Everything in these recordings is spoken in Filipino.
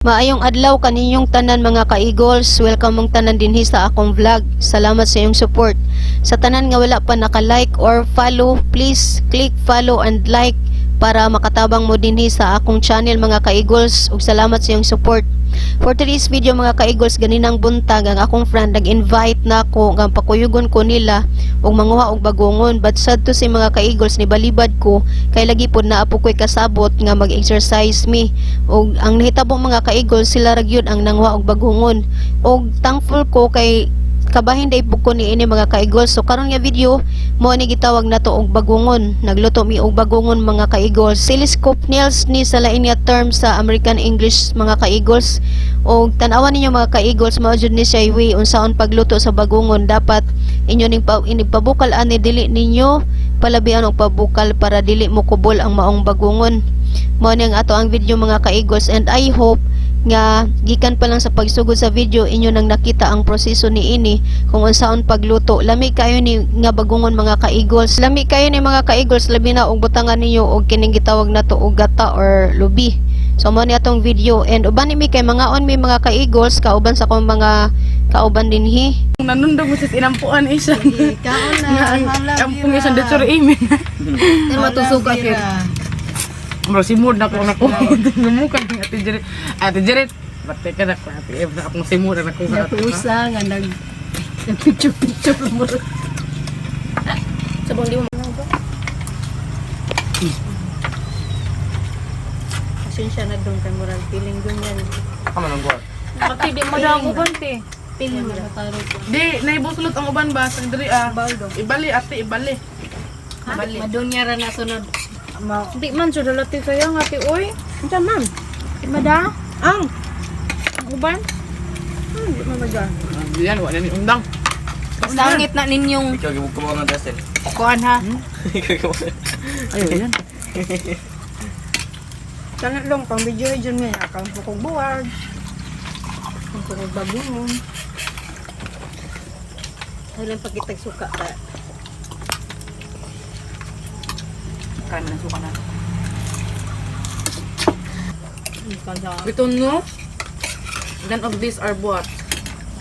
Maayong adlaw kaninyong tanan mga ka-Eagles. Welcome mong tanan dinhi sa akong vlog. Salamat sa iyong support. Sa tanan nga wala pa naka-like or follow, please click follow and like para makatabang mo dinhi sa akong channel mga ka-Eagles. Ug salamat sa iyong support. For today's video mga ka-Eagles, ganinang buntag ang akong friend nag-invite na ko nga pakuyugon ko nila og manguha og bagungon. But sad to si mga ka-Eagles, ni balibad ko kay lagi pod na apo ko'y kasabot nga mag-exercise me. Og ang nahitabo mga ka-Eagles, sila ra gyud ang nanguha og bagungon. Og thankful ko kay kabahin day pug ko niini mga ka-Eagles. So karon nga video mo ni gitawag nato og bagungon. Nagluto mi og bagungon mga ka-Eagles. Telescope nails ni sa lain nga term sa American English mga ka-Eagles. Og tan-awan ninyo mga ka-Eagles, mao jud ni siya way unsaon pagluto sa bagungon. Dapat inyo ning inipabukal ani, dili ninyo palabian og pabukal para dili mo kubol ang maong bagungon. Mao ni ang ato ang video mga ka-Eagles, and I hope nga gikan pa lang sa pagsugod sa video inyo nang nakita ang proseso ni ini kung unsaon pagluto. Lami kayo ni nga bagungon mga ka-Eagles. Lami kayo ni mga ka-Eagles, labi na og butangan ninyo og kining gitawag nato og gata or lubi. So mo ni atong video, and uban ni mi kay mga on mi mga ka-Eagles kauban sa akong mga kauban dinhi. Nanundog mo sa inampuan isa. Kaon na. Ampung isang detsura imin. Pero matusuka kay. Bro, simod na ko. Ngamukan ng Ate Jeret. Ate Jeret, bate ka na ko. Ate Eve na akong simod na ko. Natusa nga nag-picture mo. Sabong di mo. Pasensya na doon kay moral feeling ganyan. Kama nang ko. Pati di mo daw ko konti. Feeling mo mataro ko. Di, naibusulot ang uban ba? Sa diri Ibali ate, ibali. Madunya ra na sunod. Di man jud lati kaya nga ti oy. Unsa man? Di mada? Ang Uban? di man maga. Diyan wala ni undang. Sangit na ninyong Ikaw gibog ko mga dasel. kuan ha. Ayo yan. Tanat lang, pang video dyan may akang pukog buwag. Ang pukog bagungon. Halang pagkitag suka ka. Kan na suka na. Kanda. Ito no. None of these are what?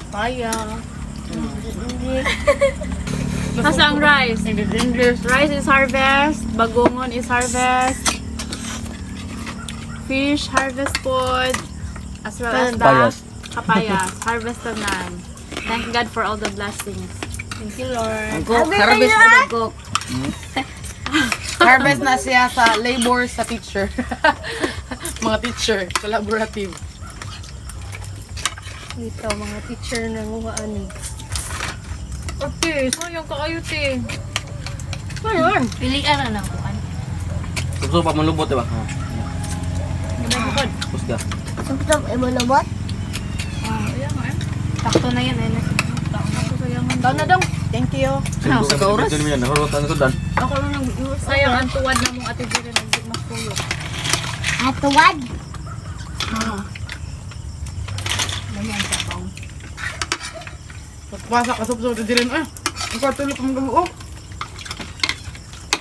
Paya. Kasang rice. English. Rice is harvest, bagungon is harvest. Fish harvest pod, as well as the Papayas. papayas harvested nan. Thank God for all the blessings. Thank you Lord. Harvest na cook. Harvest na siya sa labor sa teacher. Mga teacher, collaborative. Ito mga teacher na nguhaan ni. Okay, sayang ka kayo te. Ayun. Pilian na lang kuan. Subso pa malubot diba? Bukod. Pusga. Ayan nga eh. Takto na yan eh. Ako sayangan. Daw na daw. Thank you. Sa kauras. Dito niyan, nahurutan ko dan. Ako lang nang sayang ang tuwad na mong ate Jere nang di makulo. Atuwad. Pagpasa ka subso sa diren. Ang katulo pa mga buok.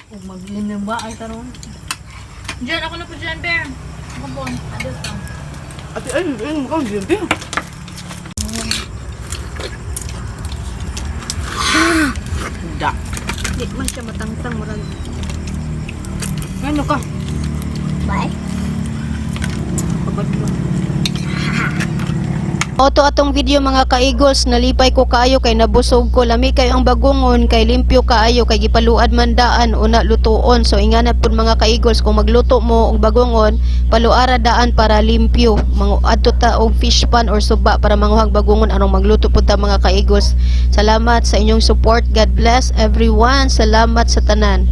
Kung maglinamba ay taron. Diyan, ako na po dyan, Bear. Ako po, adult lang. Ate, ay, mukha diyan din. Da. Di man siya matangtang murag. Ano ka? Bye. Oto atong video mga ka-Eagles, nalipay ko kaayo kay nabusog ko. Lami kayo ang bagungon kay limpyo kaayo kay gipaluad man daan una lutuon. So ingana pud mga ka-Eagles, kung magluto mo og bagungon, paluara daan para limpyo. Adto ta og fish pan or suba para manguhag bagungon anong magluto pud ta mga ka-Eagles. Salamat sa inyong support. God bless everyone. Salamat sa tanan.